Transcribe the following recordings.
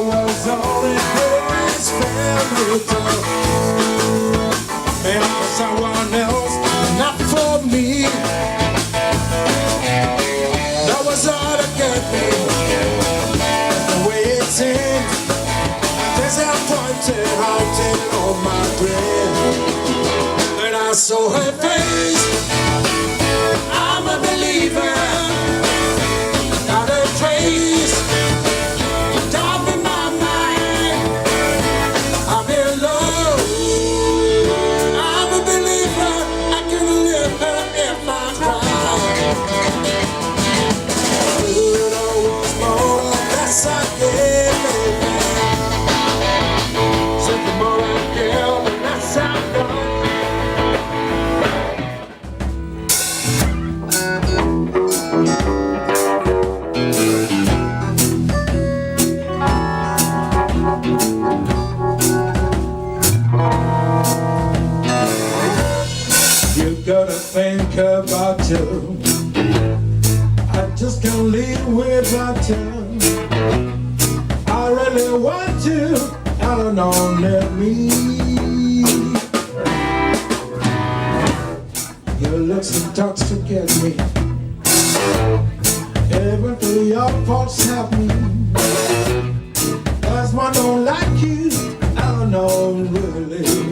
Was only his family done, and for someone else, not for me. That was all that get me. The way it seemed, disappointed, haunted on my brain. And I saw her face. I'm a believer, not a trace. Gotta think about you. I just can't live without you. I really want you. I don't know, let me. Your looks intoxicate me. Even though your faults have me. That's why I don't like you. I don't know, really.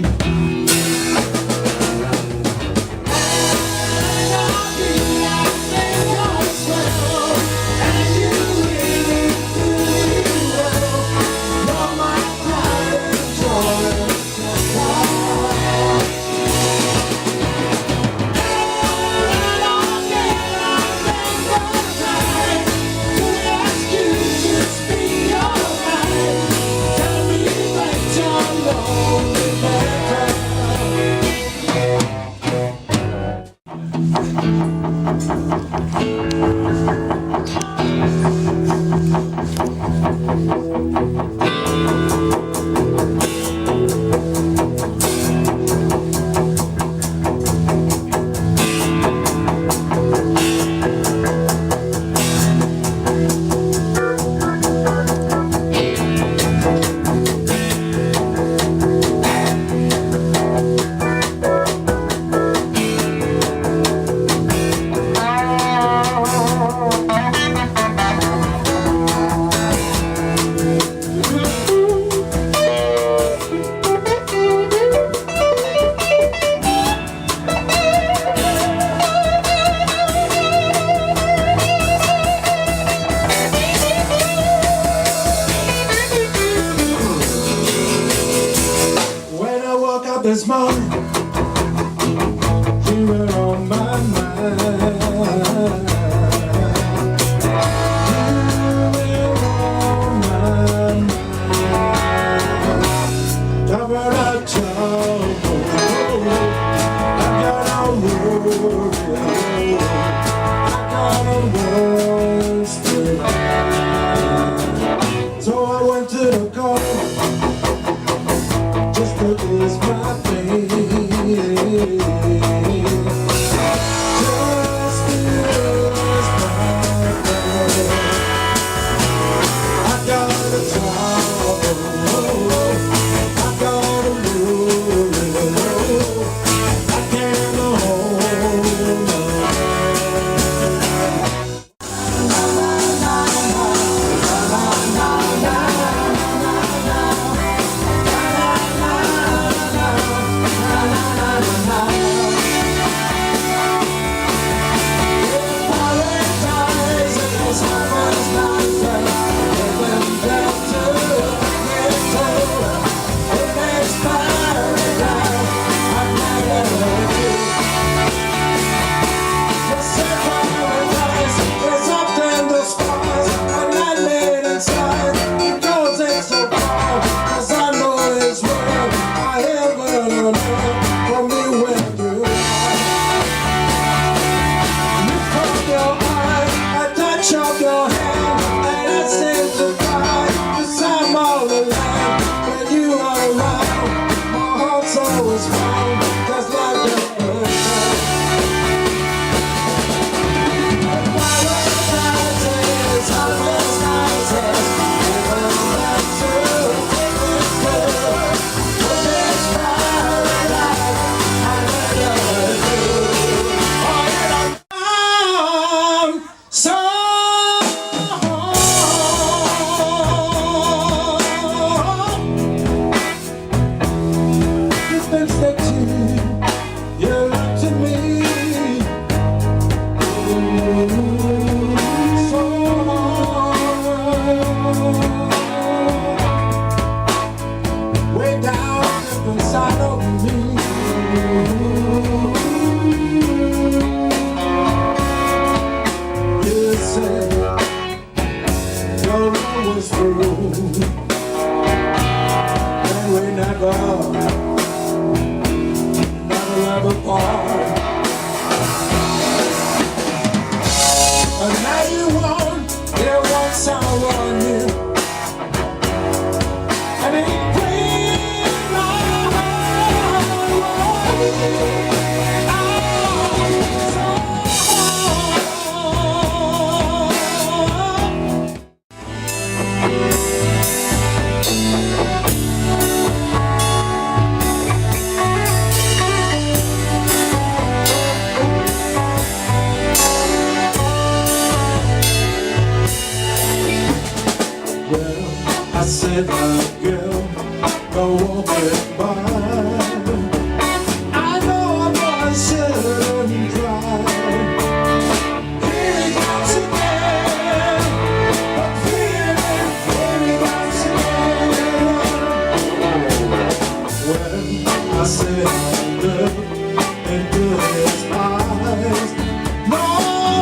This morning, you were on my mind. You were on my mind. Talk about trouble. I got a worry. I got a worst tonight. So I went to the corner. Just to ease my pain. Just to So the things that you love to me, so way down inside of me. You said your love was true, and we never ever part. And now you want someone new, and it breaks my heart. I said, girl, go walking by. I know I shouldn't cry. Here it comes again, but feeling, here it comes again. When I said, look into his eyes, no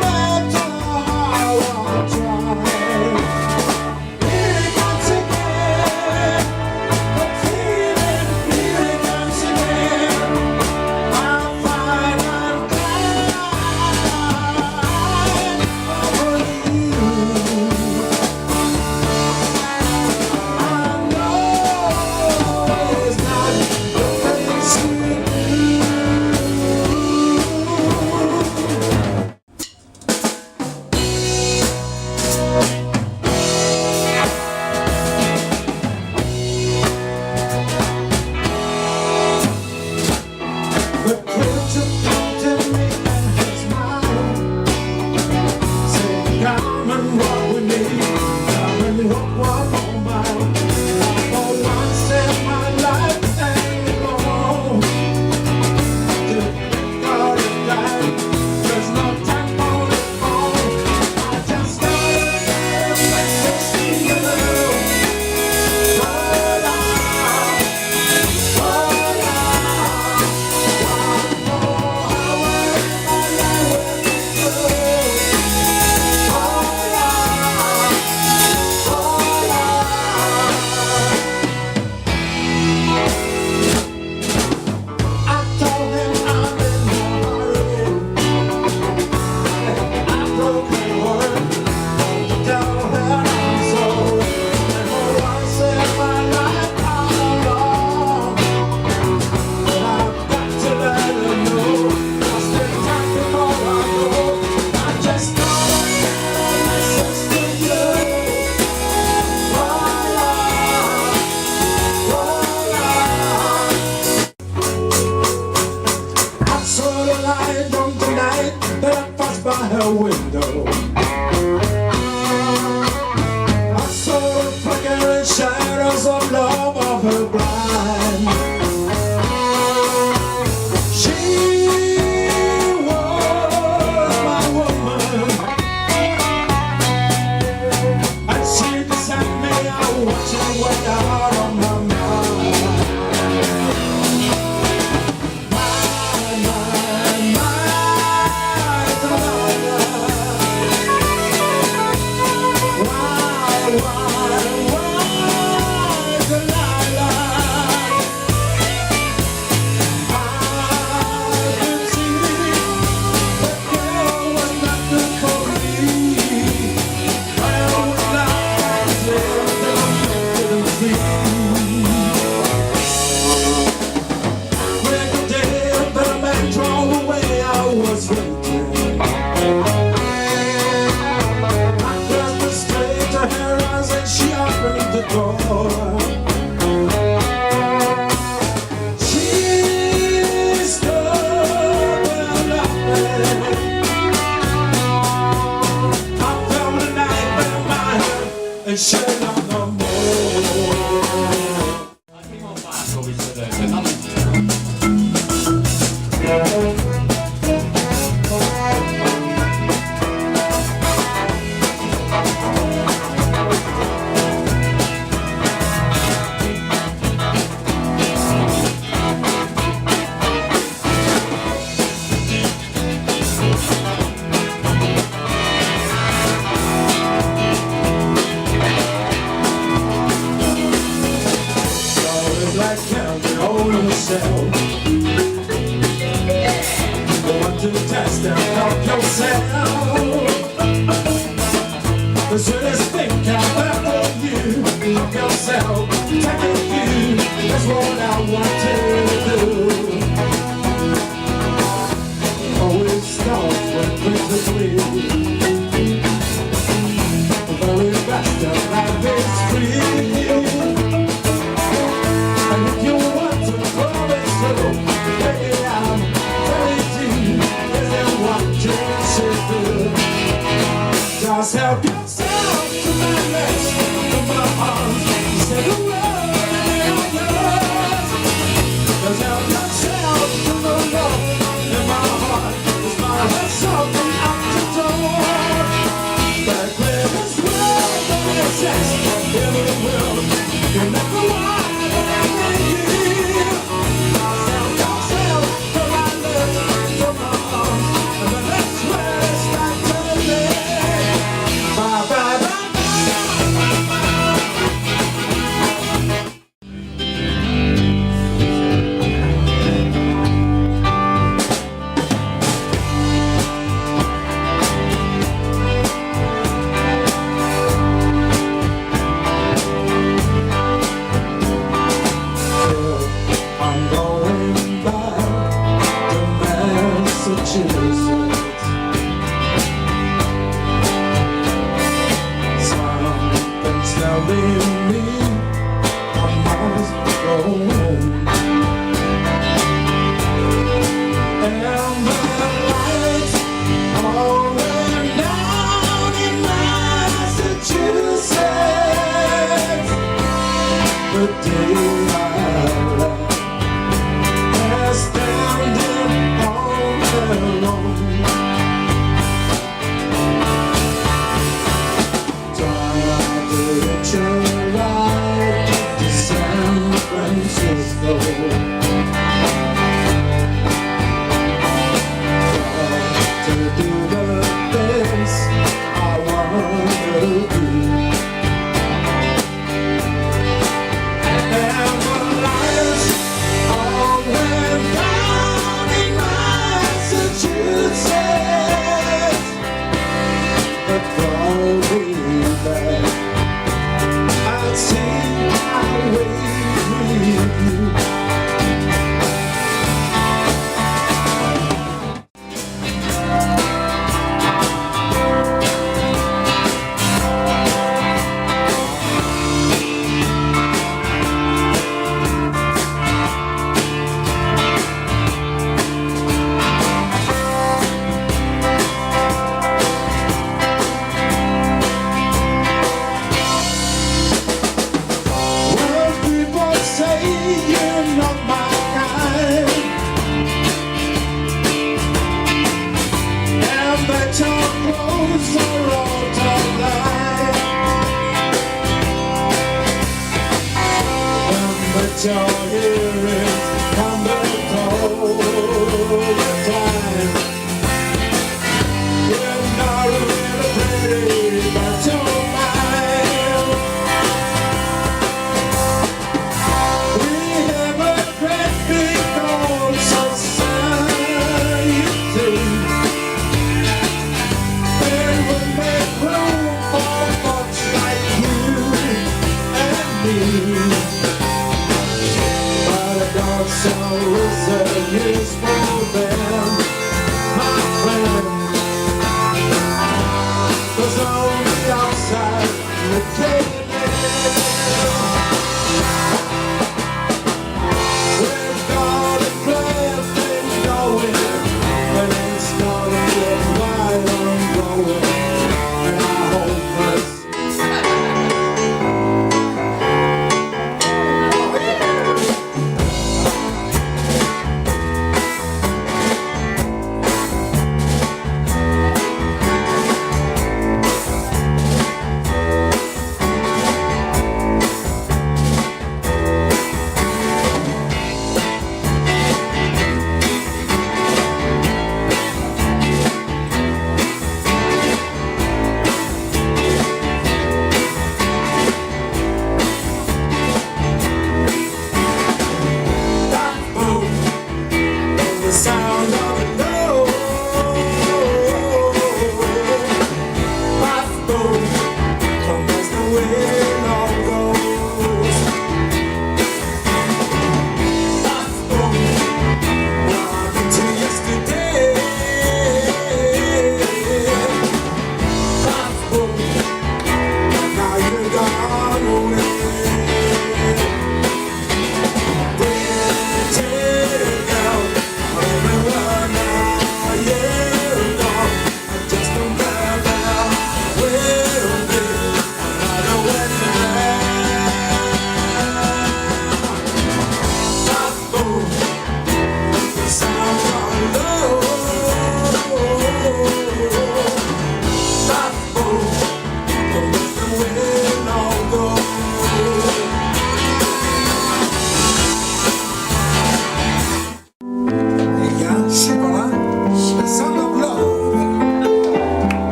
matter how I try. By her window, I saw the flickering shadows of love of her blind. She was my woman, and she designed me. I watched her way out on her mind. and shut up no more. I came on back, obviously, so nothing. Like counting on yourself. You want to test and help yourself. The sweetest thing can back for you. Help yourself, tackle you. That's what I want to do. Always start with principally. The very best of life is free. Just help yourself to my legs, to my arms. You say the world ain't yours. Just help yourself to the love in my heart. It's my heart something out the door. But clear this world of your sex, in the world, you never want to you. Just help yourself to my legs, to my arms. And the next word start to live. I'm going back to Massachusetts. Something's telling me I must go home. And the lights all went down in Massachusetts the day I left. Standing all alone, tried to hitch a ride to San Francisco. Tried to do the things I wanted to do. And the lights all went down in Massachusetts, but call me back. I'll see my way with you. But your earrings come back all the time. You're not really pretty, but you're mine. We have a great big old society, and we make room for folks like you and me.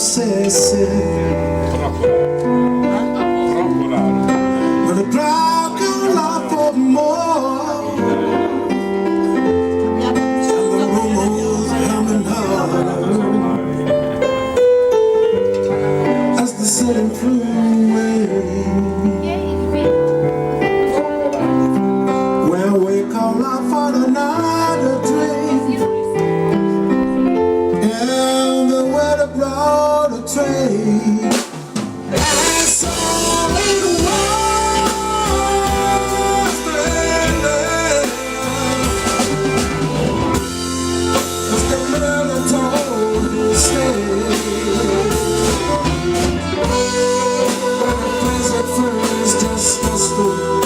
obsessive. Troppo raro. But the crowd can laugh for more. And the rumors coming hard as the city flew away. Well, we call out for another drink, and the weather brought a train. And so it was then, 'cause the miller told me stay. But the place at first just must have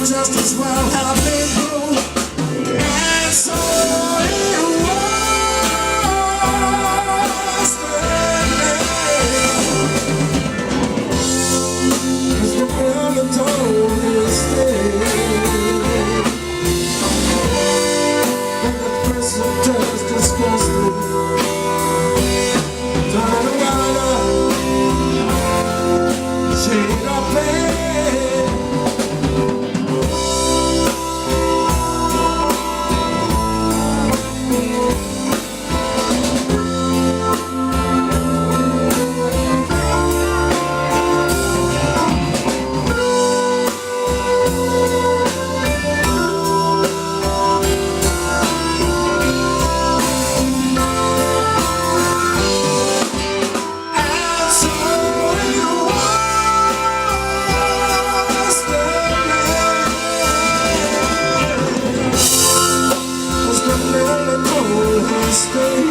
just as well have been through. And so it was then, 'cause the miller told me to stay. And the person just disgusted, turn around, shade of pain. Stay.